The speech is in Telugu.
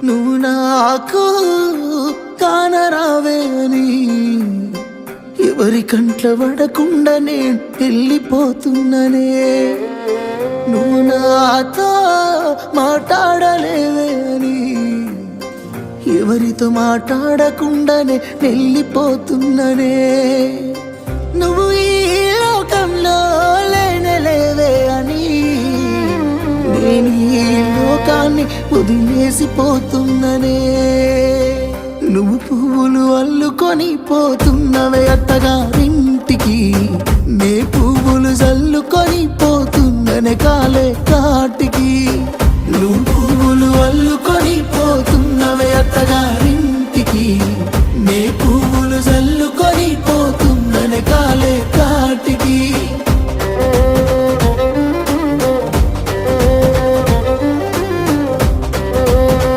నువ్వు నాకు కానరావే అని ఎవరి కంట్ల పడకుండా నేను వెళ్ళిపోతున్ననే. నువ్వు నాతో మాట్లాడలేవే అని ఎవరితో మాట్లాడకుండానే వెళ్ళిపోతున్ననే. నువ్వు ఈ లోకంలో లేనలేవే అని నేను ఈ లోకాన్ని వదిలేసిపోతున్ననే. నువ్వు పువ్వులు అల్లుకొని పోతున్నవే అత్తగారింటికి, నే పువ్వులు జల్లుకొని పోతున్ననే కాలే కాటికి. నువ్వు పువ్వులు అల్లుకొని